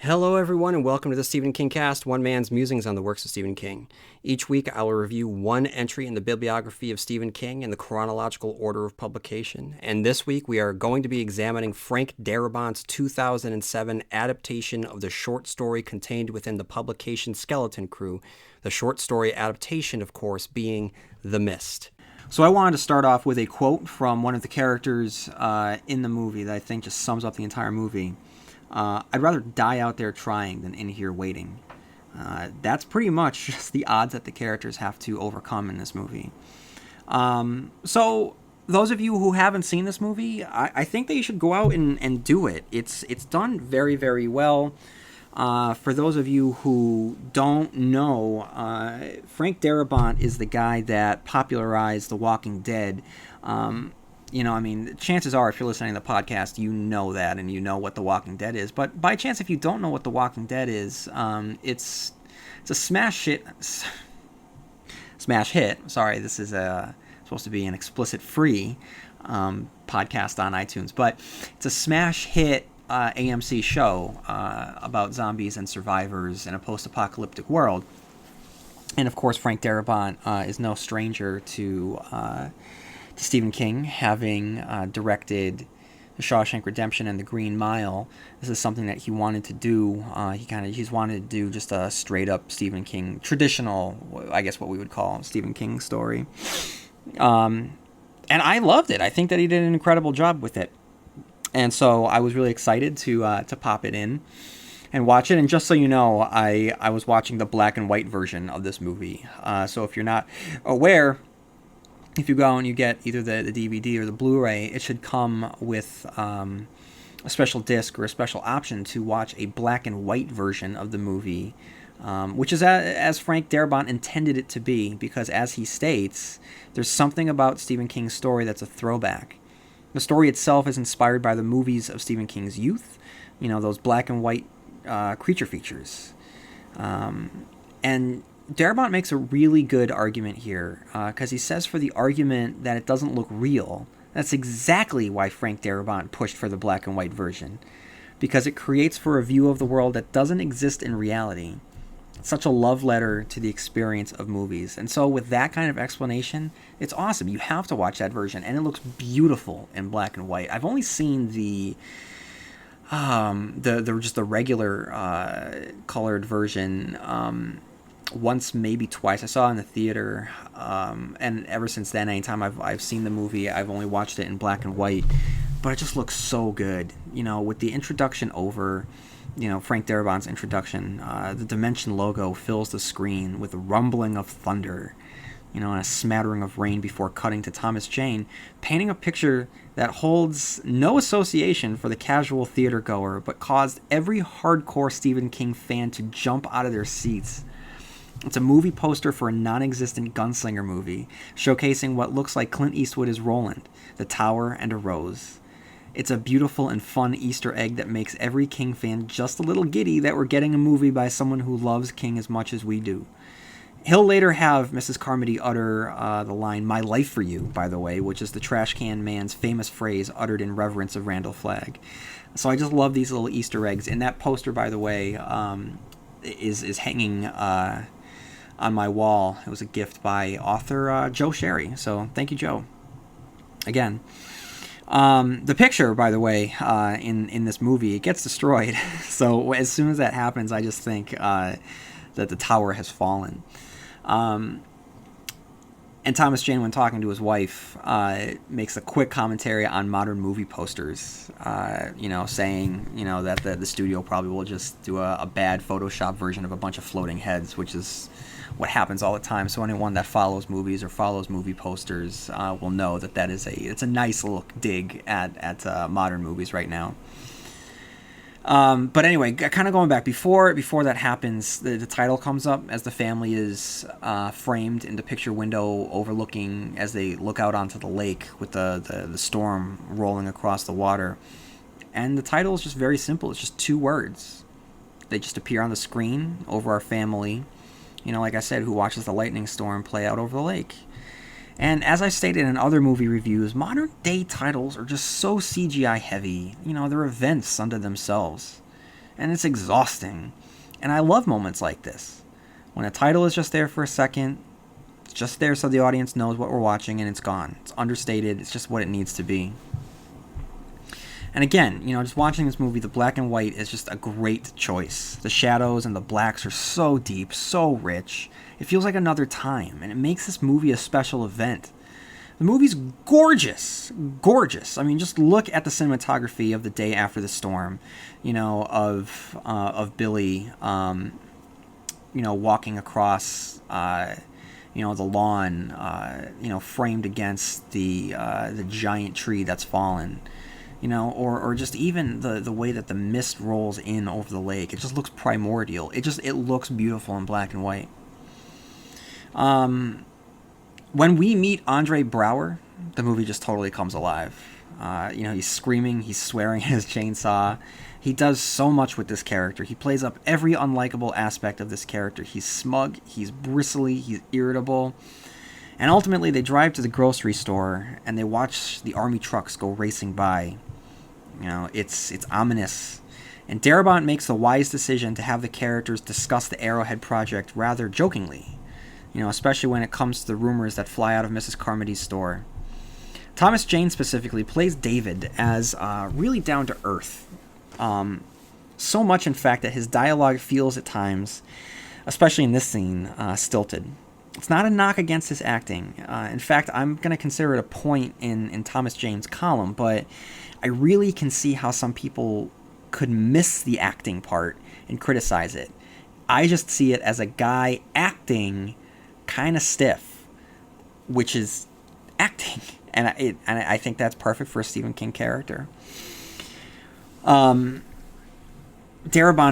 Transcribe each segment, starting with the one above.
Hello, everyone, and welcome to the Stephen Kingcast, one man's musings on the works of Stephen King. Each week, I will review one entry in the bibliography of Stephen King in the chronological order of publication. And this week, we are going to be examining Frank Darabont's 2007 adaptation of the short story contained within the publication Skeleton Crew, the short story adaptation, of course, being The Mist. So I wanted to start off with a quote from one of the characters in the movie that I think just sums up the entire movie. I'd rather die out there trying than in here waiting. That's pretty much just the odds that the characters have to overcome in this movie. So those of you who haven't seen this movie, I think that you should go out and do it. It's done very, very well. For those of you who don't know, Frank Darabont is the guy that popularized The Walking Dead. Chances are, if you're listening to the podcast, you know that and you know what The Walking Dead is. But by chance, if you don't know what The Walking Dead is, it's a smash hit. Sorry, this is supposed to be an explicit-free podcast on iTunes, but it's a smash hit AMC show about zombies and survivors in a post-apocalyptic world. And of course, Frank Darabont is no stranger to Stephen King, having directed The Shawshank Redemption and The Green Mile. This is something that he wanted to do. He's wanted to do just a straight up Stephen King, traditional, I guess what we would call Stephen King story. And I loved it. I think that he did an incredible job with it. And so I was really excited to pop it in and watch it. And just so you know, I was watching the black and white version of this movie. So if you're not aware, if you go and you get either the DVD or the Blu-ray, it should come with a special disc or a special option to watch a black and white version of the movie, which is as Frank Darabont intended it to be, because as he states, there's something about Stephen King's story that's a throwback. The story itself is inspired by the movies of Stephen King's youth, those black and white creature features. And Darabont makes a really good argument here, because he says for the argument that it doesn't look real, that's exactly why Frank Darabont pushed for the black and white version, because it creates for a view of the world that doesn't exist in reality. It's such a love letter to the experience of movies. And so with that kind of explanation, it's awesome. You have to watch that version, and it looks beautiful in black and white. I've only seen the regular colored version once, maybe twice. I saw it in the theater, and ever since then, anytime I've seen the movie, I've only watched it in black and white. But it just looks so good, with the introduction over, Frank Darabont's introduction. The Dimension logo fills the screen with a rumbling of thunder, and a smattering of rain before cutting to Thomas Jane, painting a picture that holds no association for the casual theater goer, but caused every hardcore Stephen King fan to jump out of their seats. It's a movie poster for a non-existent gunslinger movie, showcasing what looks like Clint Eastwood as Roland, the Tower, and a rose. It's a beautiful and fun Easter egg that makes every King fan just a little giddy that we're getting a movie by someone who loves King as much as we do. He'll later have Mrs. Carmody utter the line, "My life for you," by the way, which is the trash can man's famous phrase uttered in reverence of Randall Flagg. So I just love these little Easter eggs. And that poster, by the way, is hanging on my wall. It was a gift by author Joe Sherry. So thank you, Joe. Again. The picture, by the way, in this movie, it gets destroyed. So as soon as that happens, I just think that the tower has fallen. And Thomas Jane, when talking to his wife, makes a quick commentary on modern movie posters, saying, that the studio probably will just do a bad Photoshop version of a bunch of floating heads, which is what happens all the time. So anyone that follows movies or follows movie posters will know that it's a nice little dig at modern movies right now. But anyway, kind of going back, before that happens, the title comes up as the family is framed in the picture window overlooking, as they look out onto the lake with the storm rolling across the water. And the title is just very simple. It's just two words. They just appear on the screen over our family, like I said, who watches the lightning storm play out over the lake. And as I stated in other movie reviews, modern day titles are just so CGI heavy. They're events unto themselves. and it's exhausting. And I love moments like this, when a title is just there for a second, it's just there so the audience knows what we're watching, and it's gone. It's understated. It's just what it needs to be. And again, just watching this movie, the black and white is just a great choice. The shadows and the blacks are so deep, so rich. It feels like another time, and it makes this movie a special event. The movie's gorgeous. Gorgeous. I mean, just look at the cinematography of The Day After the Storm, of Billy, walking across, the lawn, framed against the giant tree that's fallen. Or just even the way that the mist rolls in over the lake. It just looks primordial. It looks beautiful in black and white. When we meet Andre Braugher, the movie just totally comes alive. He's screaming, he's swearing at his chainsaw. He does so much with this character. He plays up every unlikable aspect of this character. He's smug, he's bristly, he's irritable. And ultimately, they drive to the grocery store, and they watch the army trucks go racing by. It's ominous. And Darabont makes the wise decision to have the characters discuss the Arrowhead Project rather jokingly, especially when it comes to the rumors that fly out of Mrs. Carmody's store. Thomas Jane specifically plays David as really down to earth. So much, in fact, that his dialogue feels at times, especially in this scene, stilted. It's not a knock against his acting. In fact, I'm going to consider it a point in Thomas Jane's column, but I really can see how some people could miss the acting part and criticize it. I just see it as a guy acting kind of stiff, which is acting. And I think that's perfect for a Stephen King character. Darabont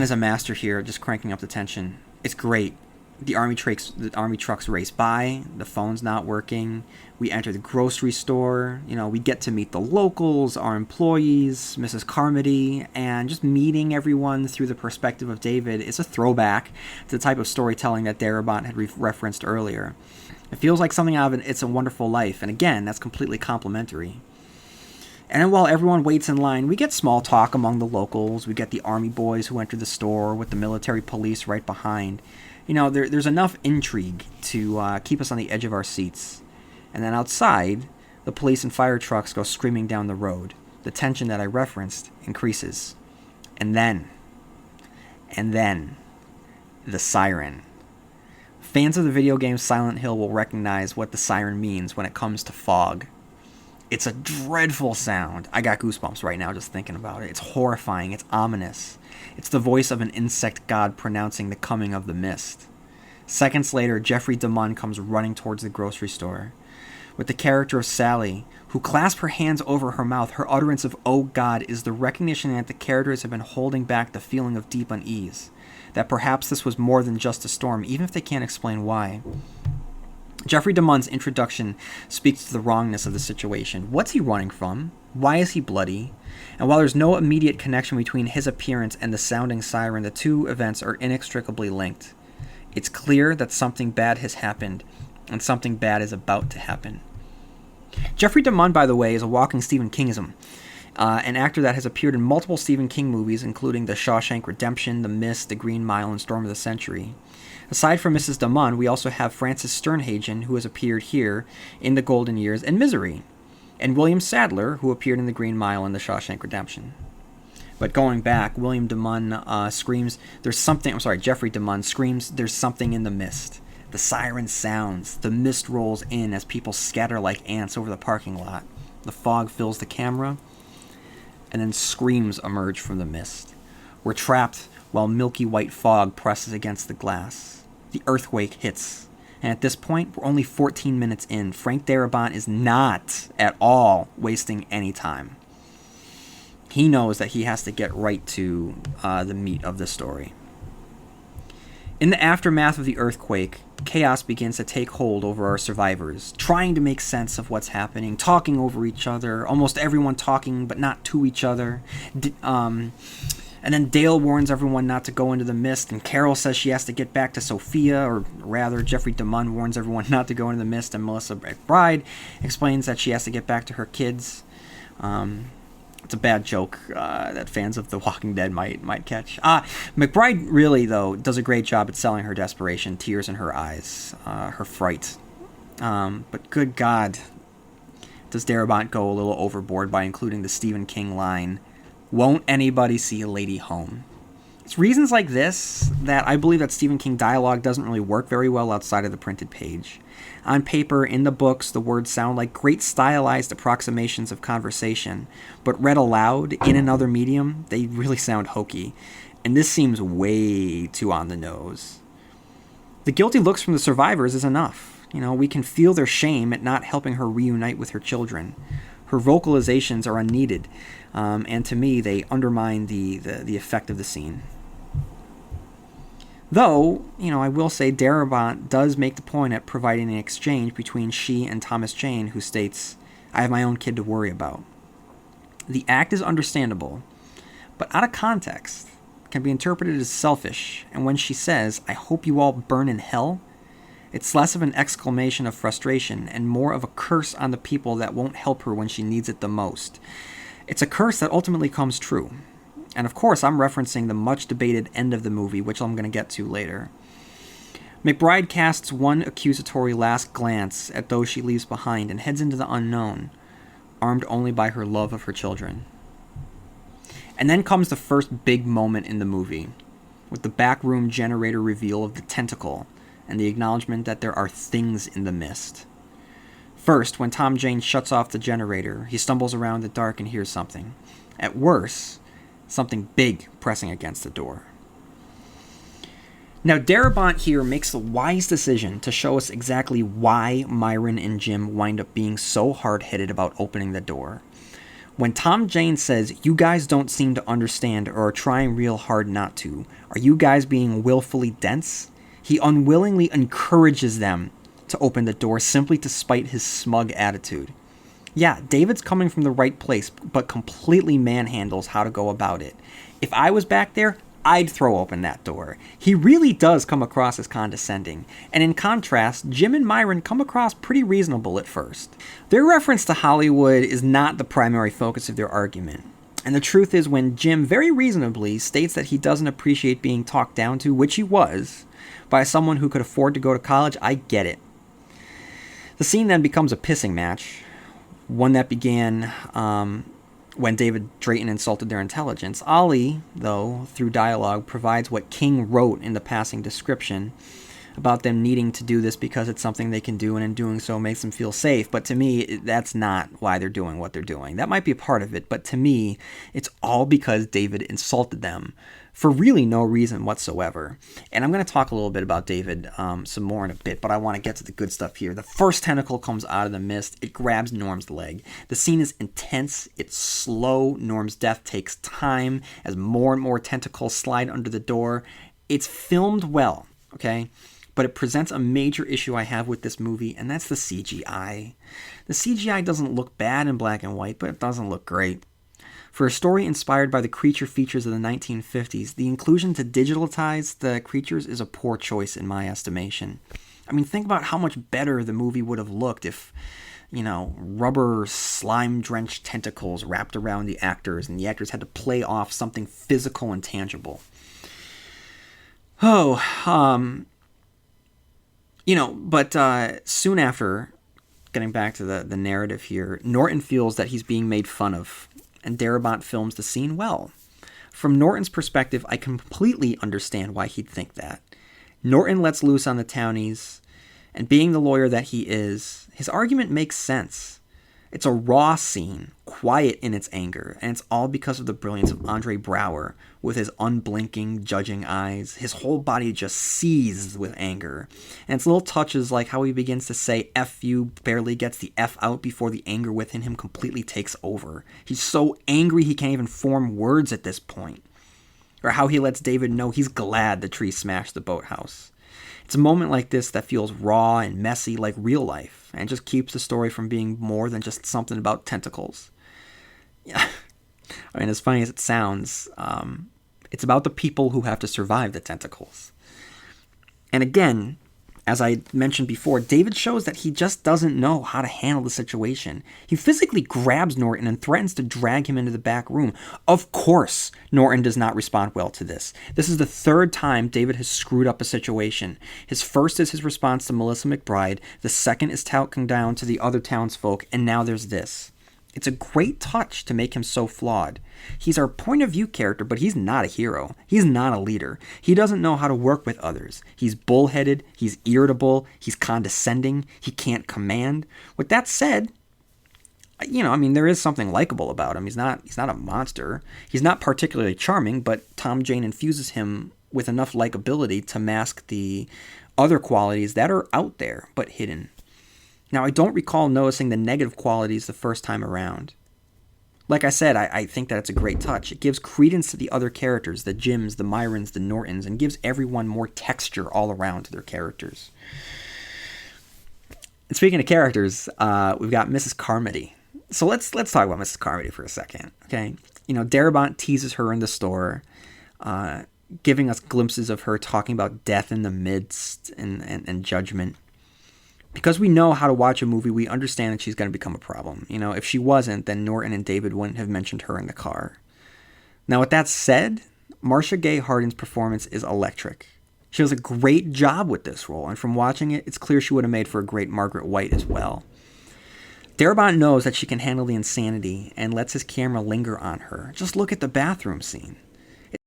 is a master here, just cranking up the tension. It's great. The army trucks race by. The phone's not working. We enter the grocery store. We get to meet the locals, our employees, Mrs. Carmody, and just meeting everyone through the perspective of David is a throwback to the type of storytelling that Darabont had referenced earlier. It feels like something out of It's a Wonderful Life, and again, that's completely complimentary. And then while everyone waits in line, we get small talk among the locals. We get the army boys who enter the store with the military police right behind. There's enough intrigue to keep us on the edge of our seats. And then outside, the police and fire trucks go screaming down the road. The tension that I referenced increases. And then, the siren. Fans of the video game Silent Hill will recognize what the siren means when it comes to fog. It's a dreadful sound. I got goosebumps right now just thinking about it. It's horrifying. It's ominous. It's the voice of an insect god pronouncing the coming of the mist. Seconds later, Jeffrey DeMunn comes running towards the grocery store. With the character of Sally, who clasps her hands over her mouth, her utterance of, "Oh God," is the recognition that the characters have been holding back the feeling of deep unease. That perhaps this was more than just a storm, even if they can't explain why. Jeffrey DeMunn's introduction speaks to the wrongness of the situation. What's he running from? Why is he bloody? And while there's no immediate connection between his appearance and the sounding siren, the two events are inextricably linked. It's clear that something bad has happened, and something bad is about to happen. Jeffrey DeMunn, by the way, is a walking Stephen Kingism, an actor that has appeared in multiple Stephen King movies, including The Shawshank Redemption, The Mist, The Green Mile, and Storm of the Century. Aside from Mrs. DeMunn, we also have Frances Sternhagen, who has appeared here in The Golden Years and Misery, and William Sadler, who appeared in The Green Mile and The Shawshank Redemption. But going back, William DeMunn screams, Jeffrey DeMunn screams, "There's something in the mist." The siren sounds, the mist rolls in as people scatter like ants over the parking lot. The fog fills the camera, and then screams emerge from the mist. We're trapped while milky white fog presses against the glass. The earthquake hits, and at this point, we're only 14 minutes in. Frank Darabont is not at all wasting any time. He knows that he has to get right to the meat of the story. In the aftermath of the earthquake, chaos begins to take hold over our survivors, trying to make sense of what's happening, talking over each other, almost everyone talking but not to each other. And then Dale warns everyone not to go into the mist, and Carol says she has to get back to Sophia, or rather, Jeffrey DeMunn warns everyone not to go into the mist, and Melissa McBride explains that she has to get back to her kids. It's a bad joke that fans of The Walking Dead might catch. McBride really, though, does a great job at selling her desperation, tears in her eyes, her fright. But good God, does Darabont go a little overboard by including the Stephen King line, "Won't anybody see a lady home?" It's reasons like this that I believe that Stephen King dialogue doesn't really work very well outside of the printed page. On paper, in the books, the words sound like great stylized approximations of conversation, but read aloud in another medium, they really sound hokey. And this seems way too on the nose. The guilty looks from the survivors is enough. We can feel their shame at not helping her reunite with her children. Her vocalizations are unneeded, and to me, they undermine the effect of the scene. Though, I will say Darabont does make the point at providing an exchange between she and Thomas Jane, who states, "I have my own kid to worry about." The act is understandable, but out of context, can be interpreted as selfish, and when she says, "I hope you all burn in hell," it's less of an exclamation of frustration and more of a curse on the people that won't help her when she needs it the most. It's a curse that ultimately comes true. And of course, I'm referencing the much-debated end of the movie, which I'm going to get to later. McBride casts one accusatory last glance at those she leaves behind and heads into the unknown, armed only by her love of her children. And then comes the first big moment in the movie, with the backroom generator reveal of the tentacle and the acknowledgement that there are things in the mist. First, when Tom Jane shuts off the generator, he stumbles around in the dark and hears something. At worst, something big pressing against the door. Now, Darabont here makes the wise decision to show us exactly why Myron and Jim wind up being so hard-headed about opening the door. When Tom Jane says, "You guys don't seem to understand or are trying real hard not to. Are you guys being willfully dense?" He unwillingly encourages them to open the door simply to spite his smug attitude. Yeah, David's coming from the right place, but completely manhandles how to go about it. If I was back there, I'd throw open that door. He really does come across as condescending. And in contrast, Jim and Myron come across pretty reasonable at first. Their reference to Hollywood is not the primary focus of their argument. And the truth is, when Jim very reasonably states that he doesn't appreciate being talked down to, which he was, by someone who could afford to go to college, I get it. The scene then becomes a pissing match. One that began when David Drayton insulted their intelligence. Ollie, though, through dialogue, provides what King wrote in the passing description about them needing to do this because it's something they can do, and in doing so makes them feel safe. But to me, that's not why they're doing what they're doing. That might be a part of it, but to me, it's all because David insulted them for really no reason whatsoever. And I'm going to talk a little bit about David some more in a bit, but I want to get to the good stuff here. The first tentacle comes out of the mist. It grabs Norm's leg. The scene is intense. It's slow. Norm's death takes time as more and more tentacles slide under the door. It's filmed well, okay? But it presents a major issue I have with this movie, and that's the CGI. The CGI doesn't look bad in black and white, but it doesn't look great. For a story inspired by the creature features of the 1950s, the inclusion to digitalize the creatures is a poor choice in my estimation. I mean, think about how much better the movie would have looked if, rubber slime-drenched tentacles wrapped around the actors, and the actors had to play off something physical and tangible. But soon after, getting back to the narrative here, Norton feels that he's being made fun of, and Darabont films the scene well. From Norton's perspective, I completely understand why he'd think that. Norton lets loose on the townies, and being the lawyer that he is, his argument makes sense. It's a raw scene, quiet in its anger, and it's all because of the brilliance of Andre Braugher, with his unblinking, judging eyes. His whole body just seethes with anger. And it's little touches like how he begins to say F you, barely gets the F out before the anger within him completely takes over. He's so angry he can't even form words at this point. Or how he lets David know he's glad the tree smashed the boathouse. It's a moment like this that feels raw and messy like real life, and just keeps the story from being more than just something about tentacles. Yeah, I mean, as funny as it sounds, it's about the people who have to survive the tentacles. And again, As I mentioned before, David shows that he just doesn't know how to handle the situation. He physically grabs Norton and threatens to drag him into the back room. Of course, Norton does not respond well to this. This is the third time David has screwed up a situation. His first is his response to Melissa McBride, the second is talking down to the other townsfolk, and now there's this. It's a great touch to make him so flawed. He's our point of view character, but he's not a hero. He's not a leader. He doesn't know how to work with others. He's bullheaded, he's irritable, he's condescending, he can't command. With that said, there is something likable about him. He's not a monster. He's not particularly charming, but Tom Jane infuses him with enough likability to mask the other qualities that are out there, but hidden. Now, I don't recall noticing the negative qualities the first time around. Like I said, I think that it's a great touch. It gives credence to the other characters, the Jims, the Myrons, the Nortons, and gives everyone more texture all around to their characters. And speaking of characters, we've got Mrs. Carmody. So let's talk about Mrs. Carmody for a second, okay? Darabont teases her in the store, giving us glimpses of her talking about death in the midst and judgment. Because we know how to watch a movie, we understand that she's going to become a problem. If she wasn't, then Norton and David wouldn't have mentioned her in the car. Now, with that said, Marcia Gay Harden's performance is electric. She does a great job with this role, and from watching it, it's clear she would have made for a great Margaret White as well. Darabont knows that she can handle the insanity and lets his camera linger on her. Just look at the bathroom scene.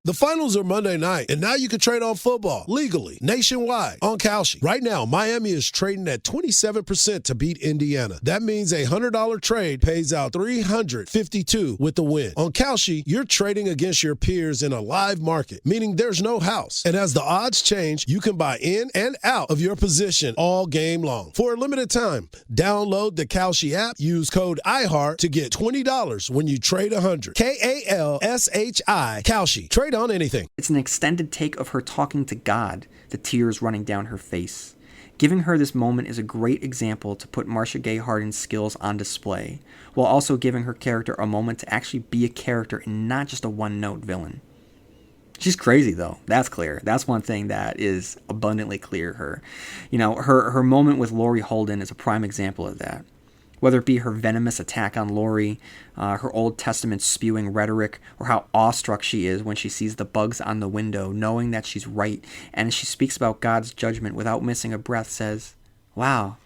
The finals are Monday night, and now you can trade on football legally, nationwide, on Kalshi. Right now, Miami is trading at 27% to beat Indiana. That means a $100 trade pays out $352 with the win. On Kalshi, you're trading against your peers in a live market, meaning there's no house. And as the odds change, you can buy in and out of your position all game long. For a limited time, download the Kalshi app, use code IHEART to get $20 when you trade $100. KALSHI, Kalshi. Trade on anything. It's an extended take of her talking to God, the tears running down her face. Giving her this moment is a great example to put Marcia Gay Harden's skills on display, while also giving her character a moment to actually be a character and not just a one-note villain. She's crazy, though. That's clear. That's one thing that is abundantly clear. Her moment with Laurie Holden is a prime example of that. Whether it be her venomous attack on Laurie, her Old Testament spewing rhetoric, or how awestruck she is when she sees the bugs on the window, knowing that she's right, and as she speaks about God's judgment without missing a breath, says, "Wow,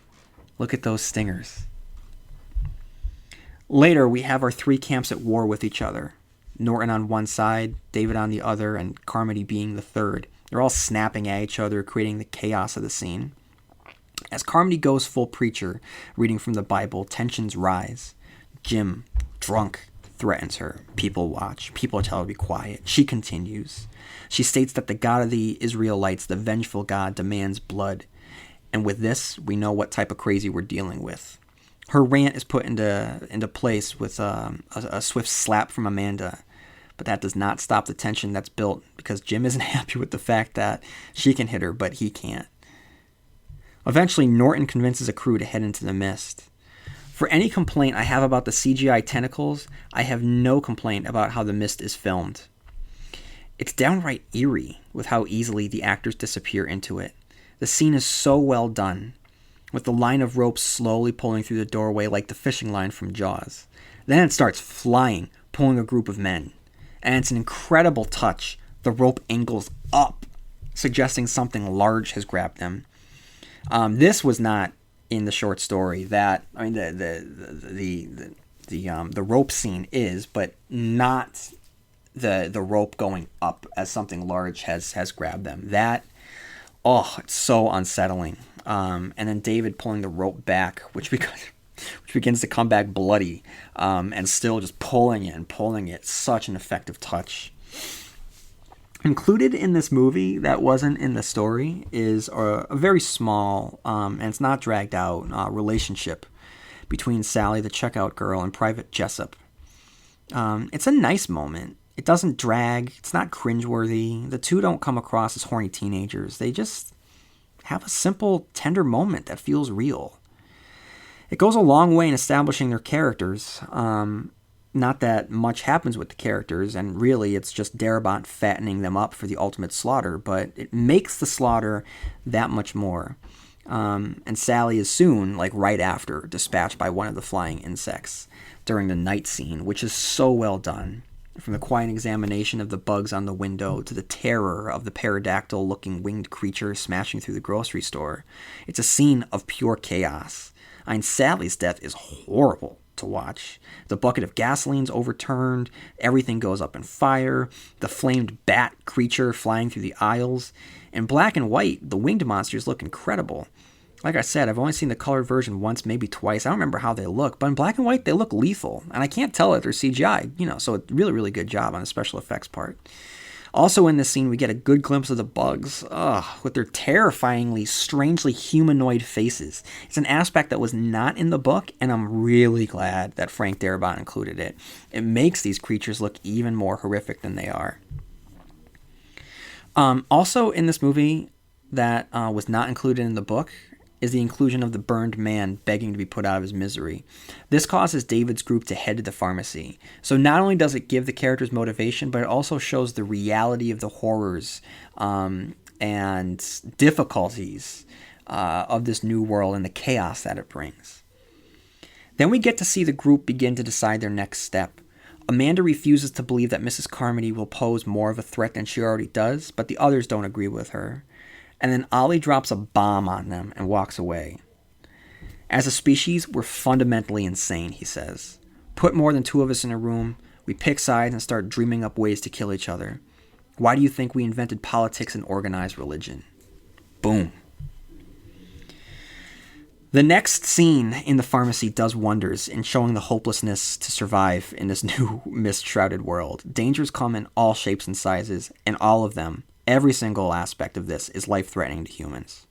look at those stingers." Later, we have our three camps at war with each other. Norton on one side, David on the other, and Carmody being the third. They're all snapping at each other, creating the chaos of the scene. As Carmody goes full preacher, reading from the Bible, tensions rise. Jim, drunk, threatens her. People watch. People tell her to be quiet. She continues. She states that the God of the Israelites, the vengeful God, demands blood. And with this, we know what type of crazy we're dealing with. Her rant is put into place with a swift slap from Amanda. But that does not stop the tension that's built, because Jim isn't happy with the fact that she can hit her, but he can't. Eventually, Norton convinces a crew to head into the mist. For any complaint I have about the CGI tentacles, I have no complaint about how the mist is filmed. It's downright eerie with how easily the actors disappear into it. The scene is so well done, with the line of rope slowly pulling through the doorway like the fishing line from Jaws. Then it starts flying, pulling a group of men. And it's an incredible touch. The rope angles up, suggesting something large has grabbed them. This was not in the short story. The rope scene is, but not the rope going up as something large has grabbed them. It's so unsettling. And then David pulling the rope back, which begins to come back bloody, and still just pulling it. Such an effective touch. Included in this movie that wasn't in the story is a very small, and it's not dragged out, relationship between Sally, the checkout girl, and Private Jessup. It's a nice moment. It doesn't drag. It's not cringeworthy. The two don't come across as horny teenagers. They just have a simple, tender moment that feels real. It goes a long way in establishing their characters, not that much happens with the characters, and really it's just Darabont fattening them up for the ultimate slaughter, but it makes the slaughter that much more. And Sally is soon, like right after, dispatched by one of the flying insects during the night scene, which is so well done. From the quiet examination of the bugs on the window to the terror of the pterodactyl-looking winged creature smashing through the grocery store, it's a scene of pure chaos. I mean, Sally's death is horrible to watch. The bucket of gasoline's overturned, everything goes up in fire, the flamed bat creature flying through the aisles. In black and white, the winged monsters look incredible. Like I said, I've only seen the colored version once, maybe twice. I don't remember how they look, but in black and white, they look lethal. And I can't tell if they're CGI, so a really, really good job on the special effects part. Also in this scene, we get a good glimpse of the bugs, with their terrifyingly, strangely humanoid faces. It's an aspect that was not in the book, and I'm really glad that Frank Darabont included it. It makes these creatures look even more horrific than they are. Also in this movie that was not included in the book is the inclusion of the burned man begging to be put out of his misery. This causes David's group to head to the pharmacy. So not only does it give the characters motivation, but it also shows the reality of the horrors and difficulties of this new world and the chaos that it brings. Then we get to see the group begin to decide their next step. Amanda refuses to believe that Mrs. Carmody will pose more of a threat than she already does, but the others don't agree with her. And then Ollie drops a bomb on them and walks away. As a species, we're fundamentally insane, he says. Put more than two of us in a room, we pick sides and start dreaming up ways to kill each other. Why do you think we invented politics and organized religion? Boom. The next scene in the pharmacy does wonders in showing the hopelessness to survive in this new mist-shrouded world. Dangers come in all shapes and sizes, and all of them, every single aspect of this, is life-threatening to humans.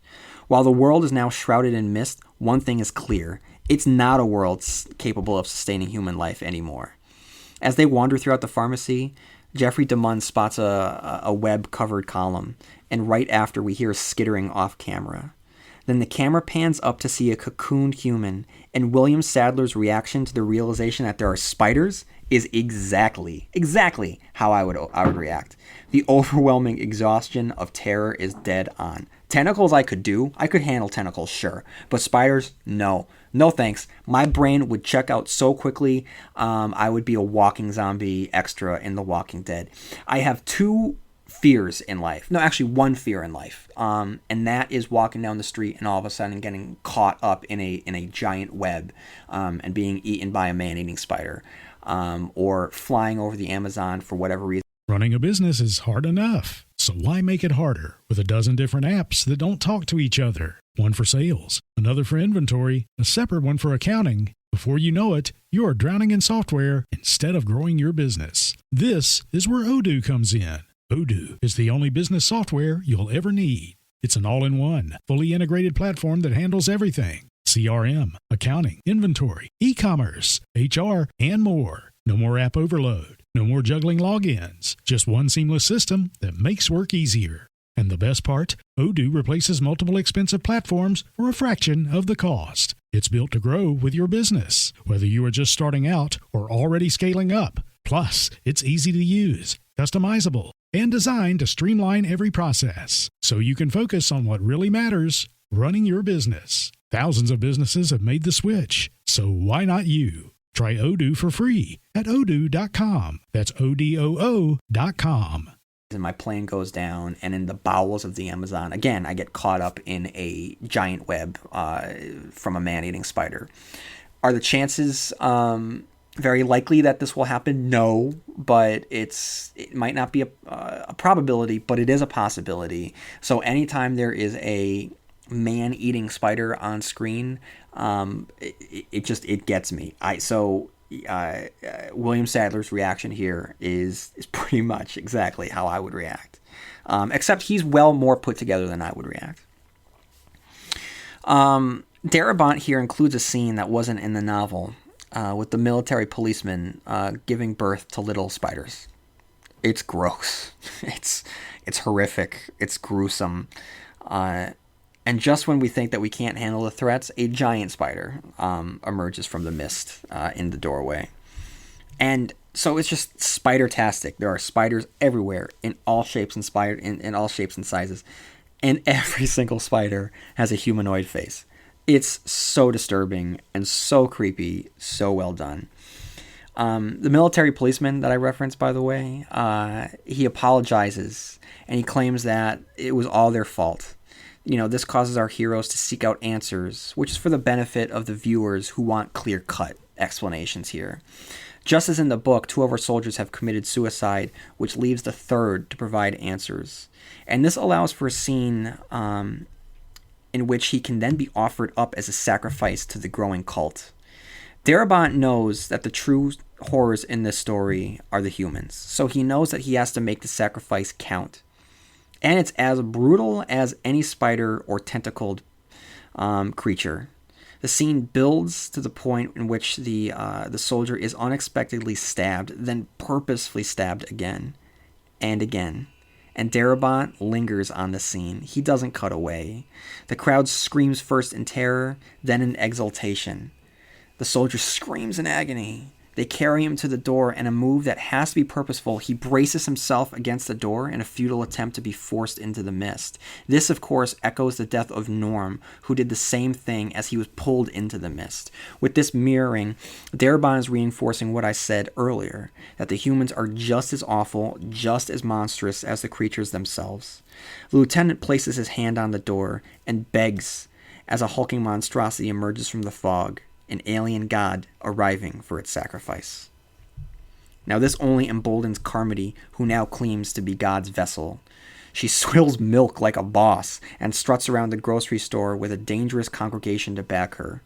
While the world is now shrouded in mist, one thing is clear. It's not a world capable of sustaining human life anymore. As they wander throughout the pharmacy, Jeffrey DeMunn spots a web-covered column, and right after we hear skittering off camera. Then the camera pans up to see a cocooned human, and William Sadler's reaction to the realization that there are spiders is exactly how I would react. The overwhelming exhaustion of terror is dead on. Tentacles I could do. I could handle tentacles, sure. But spiders, no. No thanks. My brain would check out so quickly. I would be a walking zombie extra in The Walking Dead. I have two fears in life. No, actually one fear in life. And that is walking down the street and all of a sudden getting caught up in a giant web and being eaten by a man-eating spider. Or flying over the Amazon for whatever reason. Running a business is hard enough, so why make it harder with a dozen different apps that don't talk to each other? One for sales, another for inventory, a separate one for accounting. Before you know it, you're drowning in software instead of growing your business. This is where Odoo comes in. Odoo is the only business software you'll ever need. It's an all-in-one, fully integrated platform that handles everything. CRM, accounting, inventory, e-commerce, HR, and more. No more app overload. No more juggling logins. Just one seamless system that makes work easier. And the best part, Odoo replaces multiple expensive platforms for a fraction of the cost. It's built to grow with your business, whether you are just starting out or already scaling up. Plus, it's easy to use, customizable, and designed to streamline every process, so you can focus on what really matters, running your business. Thousands of businesses have made the switch, so why not you? Try Odoo for free at odoo.com. That's ODOO.com. And my plane goes down, and in the bowels of the Amazon, again, I get caught up in a giant web from a man-eating spider. Are the chances very likely that this will happen? No, but it might not be a probability, but it is a possibility. So anytime there is a man-eating spider on screen, it gets me. William Sadler's reaction here is pretty much exactly how I would react, except he's well more put together than I would react. Darabont here includes a scene that wasn't in the novel, with the military policeman giving birth to little spiders. It's gross. It's horrific. It's gruesome. And just when we think that we can't handle the threats, a giant spider emerges from the mist in the doorway. And so it's just spider-tastic. There are spiders everywhere in all shapes and in all shapes and sizes. And every single spider has a humanoid face. It's so disturbing and so creepy, so well done. The military policeman that I referenced, by the way, he apologizes and he claims that it was all their fault. This causes our heroes to seek out answers, which is for the benefit of the viewers who want clear-cut explanations here. Just as in the book, 2 of our soldiers have committed suicide, which leaves the 3rd to provide answers. And this allows for a scene in which he can then be offered up as a sacrifice to the growing cult. Darabont knows that the true horrors in this story are the humans, so he knows that he has to make the sacrifice count. And it's as brutal as any spider or tentacled creature. The scene builds to the point in which the soldier is unexpectedly stabbed, then purposefully stabbed again and again. And Darabont lingers on the scene. He doesn't cut away. The crowd screams first in terror, then in exultation. The soldier screams in agony. They carry him to the door, and a move that has to be purposeful, he braces himself against the door in a futile attempt to be forced into the mist. This, of course, echoes the death of Norm, who did the same thing as he was pulled into the mist. With this mirroring, Darabont is reinforcing what I said earlier, that the humans are just as awful, just as monstrous as the creatures themselves. The lieutenant places his hand on the door and begs as a hulking monstrosity emerges from the fog, an alien god arriving for its sacrifice. Now this only emboldens Carmody, who now claims to be God's vessel. She swills milk like a boss and struts around the grocery store with a dangerous congregation to back her.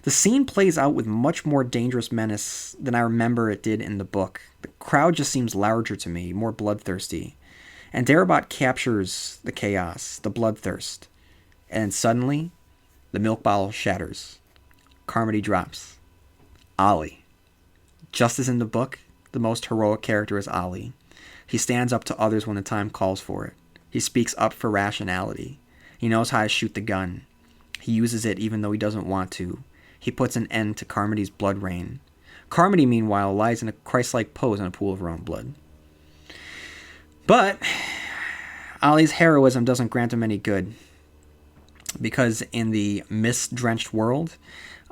The scene plays out with much more dangerous menace than I remember it did in the book. The crowd just seems larger to me, more bloodthirsty. And Darabont captures the chaos, the bloodthirst. And suddenly, the milk bottle shatters. Carmody drops. Ollie. Just as in the book, the most heroic character is Ollie. He stands up to others when the time calls for it. He speaks up for rationality. He knows how to shoot the gun. He uses it even though he doesn't want to. He puts an end to Carmody's blood rain. Carmody, meanwhile, lies in a Christ-like pose in a pool of her own blood. But Ollie's heroism doesn't grant him any good, because in the mist-drenched world,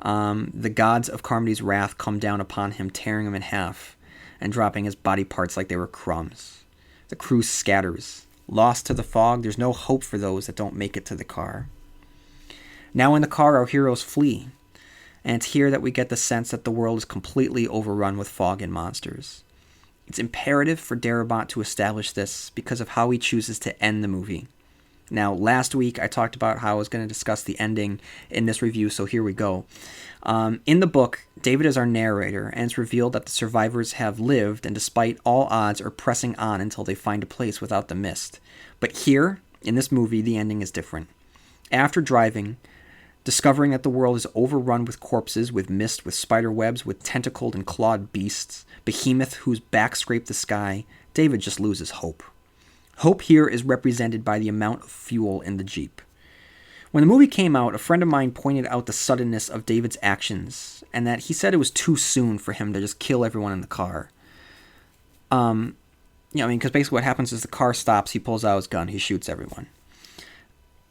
the gods of Carmody's wrath come down upon him, tearing him in half and dropping his body parts like they were crumbs. The crew scatters. Lost to the fog, there's no hope for those that don't make it to the car. Now in the car, our heroes flee, and it's here that we get the sense that the world is completely overrun with fog and monsters. It's imperative for Darabont to establish this because of how he chooses to end the movie. Now, last week I talked about how I was going to discuss the ending in this review, so here we go. In the book, David is our narrator, and it's revealed that the survivors have lived and despite all odds are pressing on until they find a place without the mist. But here, in this movie, the ending is different. After driving, discovering that the world is overrun with corpses, with mist, with spider webs, with tentacled and clawed beasts, behemoth whose back scrape the sky, David just loses hope. Hope here is represented by the amount of fuel in the Jeep. When the movie came out, a friend of mine pointed out the suddenness of David's actions, and that he said it was too soon for him to just kill everyone in the car. Because basically what happens is the car stops, he pulls out his gun, he shoots everyone.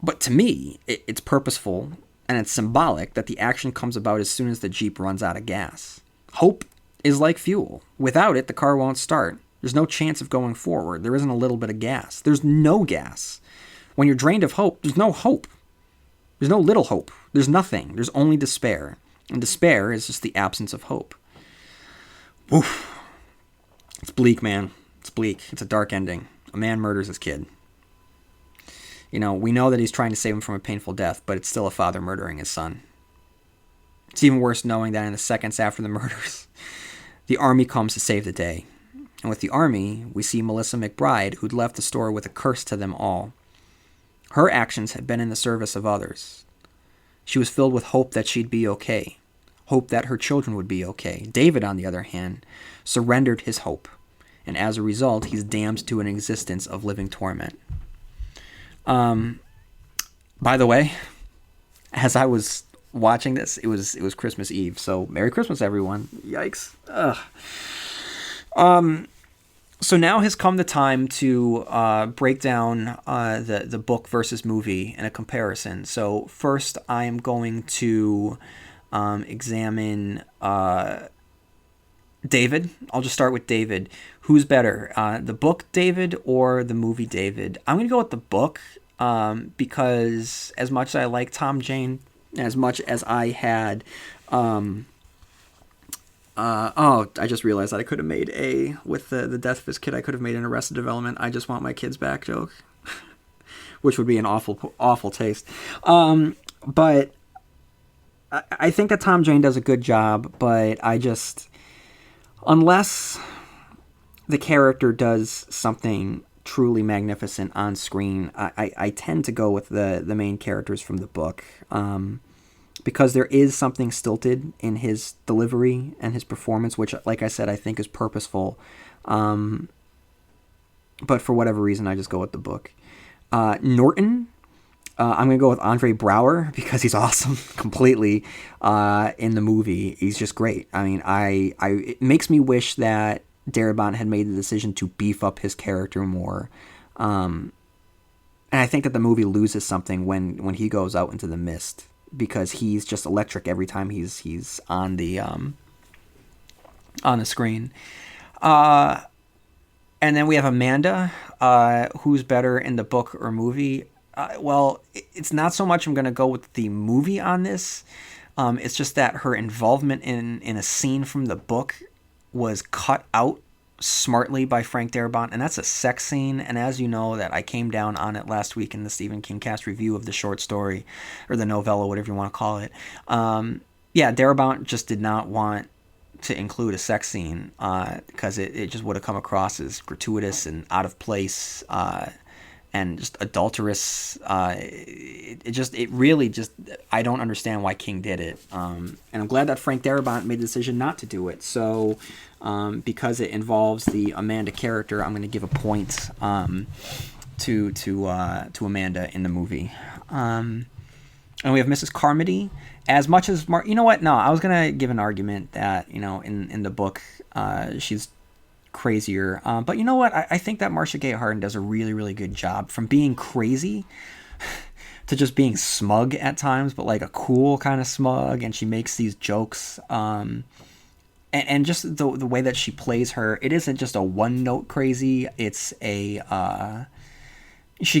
But to me, it's purposeful, and it's symbolic that the action comes about as soon as the Jeep runs out of gas. Hope is like fuel. Without it, the car won't start. There's no chance of going forward. There isn't a little bit of gas. There's no gas. When you're drained of hope, there's no hope. There's no little hope. There's nothing. There's only despair. And despair is just the absence of hope. Oof. It's bleak, man. It's bleak. It's a dark ending. A man murders his kid. We know that he's trying to save him from a painful death, but it's still a father murdering his son. It's even worse knowing that in the seconds after the murders, the army comes to save the day. And with the army, we see Melissa McBride, who'd left the store with a curse to them all. Her actions had been in the service of others. She was filled with hope that she'd be okay, hope that her children would be okay. David, on the other hand, surrendered his hope, and as a result, he's damned to an existence of living torment. By the way, as I was watching this, it was Christmas Eve, so Merry Christmas, everyone. Yikes. Ugh. So now has come the time to break down the book versus movie in a comparison. So first, I am going to examine David. I'll just start with David. Who's better, the book David or the movie David? I'm going to go with the book because as much as I like Tom Jane, as much as I had... I just realized that I could have made with the death of his kid, I could have made an Arrested Development, I just want my kids back joke, which would be an awful taste. But I think that Tom Jane does a good job, but unless the character does something truly magnificent on screen, I tend to go with the main characters from the book. Because there is something stilted in his delivery and his performance, which, like I said, I think is purposeful. But for whatever reason, I just go with the book. Norton, I'm going to go with Andre Braugher because he's awesome completely in the movie. He's just great. I mean, it makes me wish that Darabont had made the decision to beef up his character more. And I think that the movie loses something when he goes out into the mist, because he's just electric every time he's on the screen. And then we have Amanda. Who's better in the book or movie? Well, it's not so much I'm going to go with the movie on this. It's just that her involvement in a scene from the book was cut out smartly by Frank Darabont, and that's a sex scene. And as you know, that I came down on it last week in the Stephen Kingcast review of the short story, or the novella, whatever you want to call it. Darabont just did not want to include a sex scene because it just would have come across as gratuitous and out of place and just adulterous. It really I don't understand why King did it. And I'm glad that Frank Darabont made the decision not to do it. So because it involves the Amanda character, I'm going to give a point to Amanda in the movie. And we have Mrs. Carmody. As much as you know what? No, I was gonna give an argument that in the book she's crazier. But you know what? I think that Marcia Gay Harden does a really, really good job from being crazy to just being smug at times, but like a cool kind of smug. And she makes these jokes. And just the way that she plays her, it isn't just a one note crazy. It's she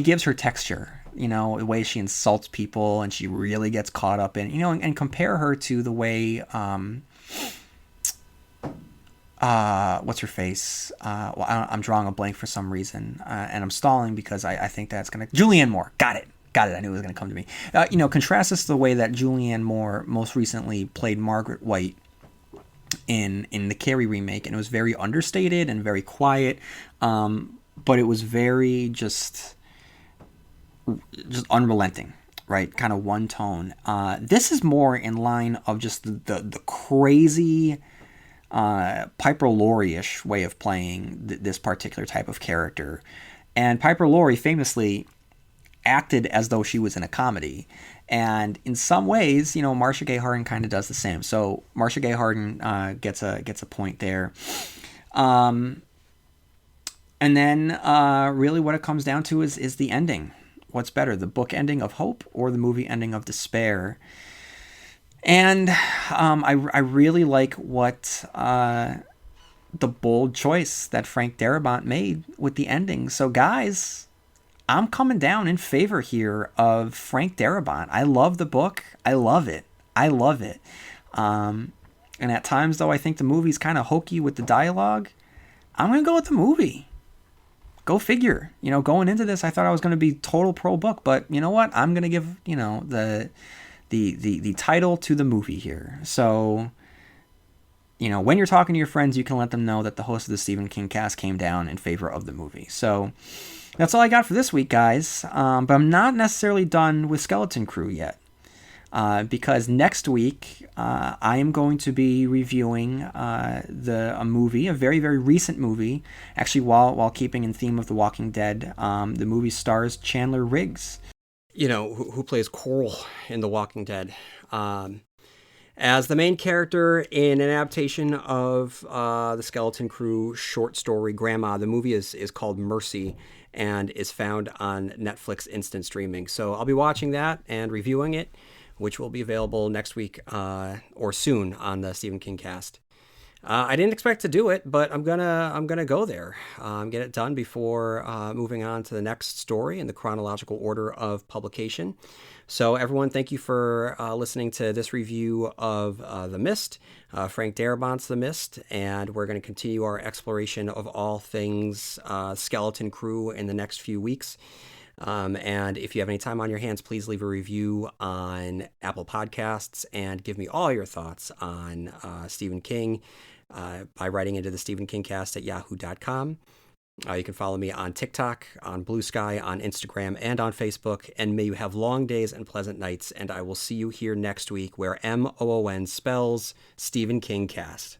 gives her texture. The way she insults people and she really gets caught up in, and compare her to the way, what's her face? I'm drawing a blank for some reason, and I'm stalling because I think that's going to, Julianne Moore. Got it. I knew it was going to come to me. Contrast this to the way that Julianne Moore most recently played Margaret White in the Carrie remake, and it was very understated and very quiet, but it was very just unrelenting, right? Kind of one tone. This is more in line of just the crazy Piper Laurie-ish way of playing this particular type of character. And Piper Laurie famously acted as though she was in a comedy. And in some ways, Marcia Gay Harden kind of does the same. So Marcia Gay Harden gets a point there. And then really what it comes down to is the ending. What's better, the book ending of hope or the movie ending of despair? And I really like what the bold choice that Frank Darabont made with the ending. So guys, I'm coming down in favor here of Frank Darabont. I love the book. I love it. And at times, though, I think the movie's kind of hokey with the dialogue. I'm going to go with the movie. Go figure. Going into this, I thought I was going to be total pro book, but you know what? I'm going to give, the title to the movie here. So, when you're talking to your friends, you can let them know that the host of the Stephen Kingcast came down in favor of the movie. So that's all I got for this week, guys. But I'm not necessarily done with Skeleton Crew yet. Because next week I am going to be reviewing a movie, a very, very recent movie, actually while keeping in theme of The Walking Dead. The movie stars Chandler Riggs, who plays Coral in The Walking Dead. as the main character in an adaptation of the Skeleton Crew short story Grandma. The movie is called Mercy and is found on Netflix instant streaming. So I'll be watching that and reviewing it, which will be available next week or soon on the Stephen Kingcast. I didn't expect to do it, but I'm gonna go there, get it done before moving on to the next story in the chronological order of publication. So everyone, thank you for listening to this review of The Mist, Frank Darabont's The Mist, and we're going to continue our exploration of all things Skeleton Crew in the next few weeks. And if you have any time on your hands, please leave a review on Apple Podcasts and give me all your thoughts on Stephen King by writing into the Stephen Kingcast at yahoo.com. You can follow me on TikTok, on Blue Sky, on Instagram, and on Facebook. And may you have long days and pleasant nights. And I will see you here next week where MOON spells Stephen Kingcast.